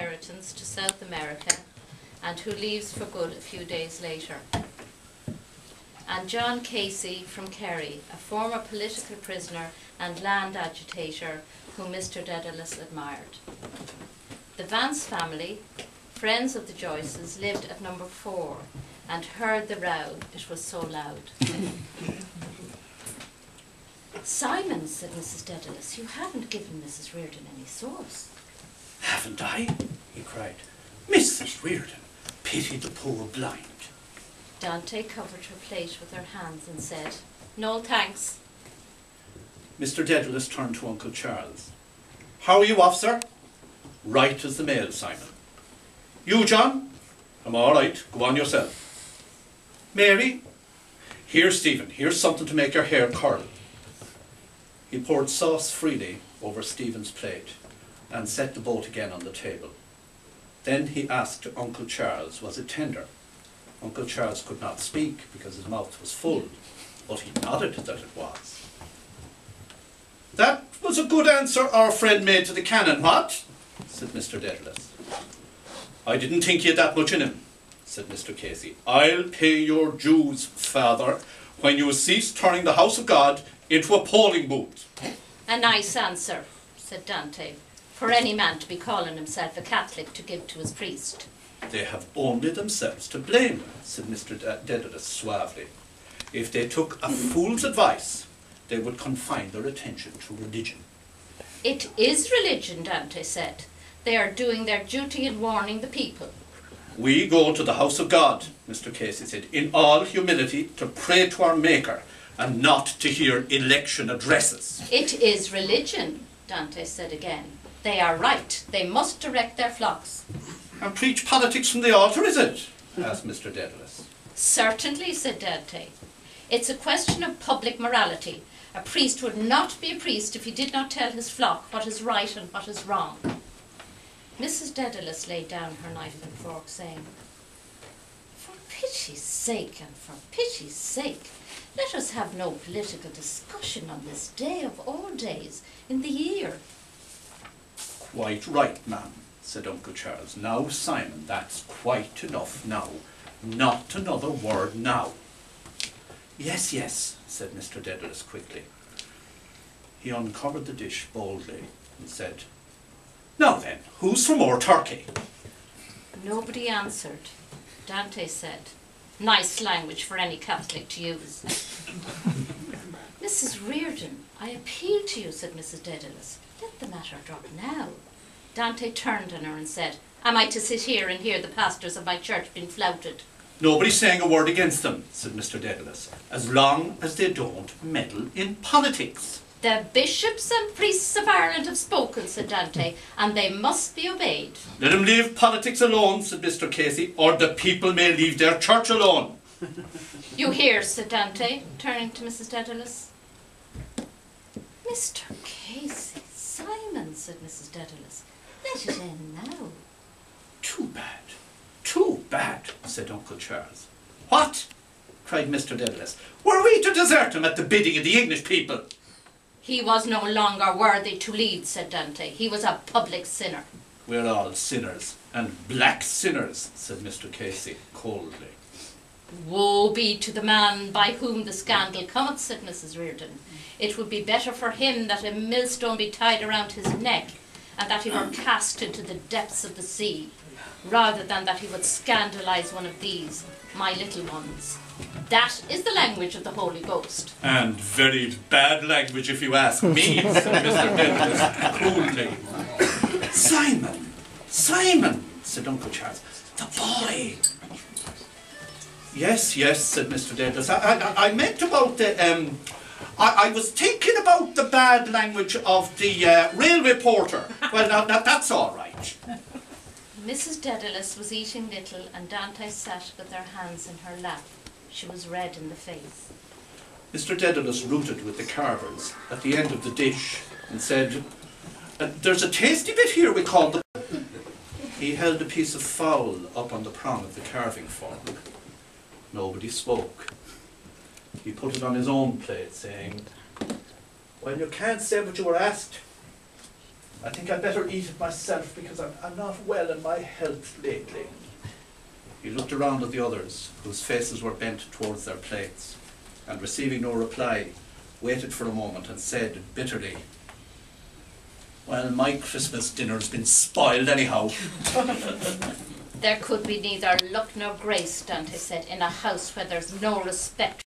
inheritance to South America and who leaves for good a few days later. And John Casey from Kerry, a former political prisoner and land agitator whom Mr. Dedalus admired. The Vance family, friends of the Joyces, lived at number 4 and heard the row. It was so loud. Simon, said Mrs. Dedalus, you haven't given Mrs. Reardon any sauce. Haven't I? He cried. Mrs. Reardon, pity the poor blind. Dante covered her plate with her hands and said, no thanks. Mr. Dedalus turned to Uncle Charles. How are you off, sir? Right as the mail, Simon. You, John? I'm all right. Go on yourself. Mary? Here, Stephen. Here's something to make your hair curl. He poured sauce freely over Stephen's plate and set the boat again on the table. Then he asked Uncle Charles, was it tender? Uncle Charles could not speak because his mouth was full, but he nodded that it was. That was a good answer our friend made to the cannon, what? Said Mr. Dedalus. I didn't think you had that much in him, said Mr. Casey. I'll pay your dues, father, when you cease turning the house of God into a polling booth. A nice answer, said Dante, for any man to be calling himself a Catholic to give to his priest. They have only themselves to blame, said Mr. Dedalus suavely. If they took a fool's advice, they would confine their attention to religion. It is religion, Dante said. They are doing their duty in warning the people. We go to the house of God, Mr. Casey said, in all humility to pray to our Maker and not to hear election addresses. It is religion, Dante said again. They are right. They must direct their flocks. And preach politics from the altar, is it? Asked Mr. Dedalus. Certainly, said Dante. It's a question of public morality. A priest would not be a priest if he did not tell his flock what is right and what is wrong. Mrs. Dedalus laid down her knife and fork, saying, for pity's sake, and for pity's sake, let us have no political discussion on this day of all days in the year. Quite right, ma'am, said Uncle Charles. Now, Simon, that's quite enough now. Not another word now. Yes, yes, said Mr. Dedalus quickly. He uncovered the dish boldly and said, now then, who's for more turkey? Nobody answered. Dante said, nice language for any Catholic to use. Mrs. Reardon, I appeal to you, said Mrs. Dedalus. Let the matter drop now. Dante turned on her and said, am I to sit here and hear the pastors of my church being flouted? Nobody's saying a word against them, said Mr. Dedalus, as long as they don't meddle in politics. The bishops and priests of Ireland have spoken, said Dante, and they must be obeyed. Let them leave politics alone, said Mr. Casey, or the people may leave their church alone. You hear, said Dante, turning to Mrs. Dedalus. Mr. Casey, Simon, said Mrs. Dedalus, let it end now. Too bad, said Uncle Charles. What? Cried Mr. Dedalus. Were we to desert him at the bidding of the English people? He was no longer worthy to lead, said Dante. He was a public sinner. We're all sinners, and black sinners, said Mr. Casey coldly. Woe be to the man by whom the scandal cometh, said Mrs. Reardon. It would be better for him that a millstone be tied around his neck, and that he were cast into the depths of the sea, rather than that he would scandalize one of these, my little ones. That is the language of the Holy Ghost. And very bad language, if you ask me, said Mr. Dedalus coolly. Simon, said Uncle Charles, the boy. Yes, said Mr. Dedalus. I meant about the, I was thinking about the bad language of the railway porter. Well, now that's all right. Mrs. Dedalus was eating little, and Dante sat with her hands in her lap. She was red in the face. Mr. Dedalus rooted with the carvers at the end of the dish and said, there's a tasty bit here we call the... He held a piece of fowl up on the prong of the carving fork. Nobody spoke. He put it on his own plate, saying, well, you can't say what you were asked. I think I'd better eat it myself because I'm not well in my health lately. He looked around at the others, whose faces were bent towards their plates, and receiving no reply, waited for a moment and said bitterly, "Well, my Christmas dinner's been spoiled anyhow." There could be neither luck nor grace, Dante said, in a house where there's no respect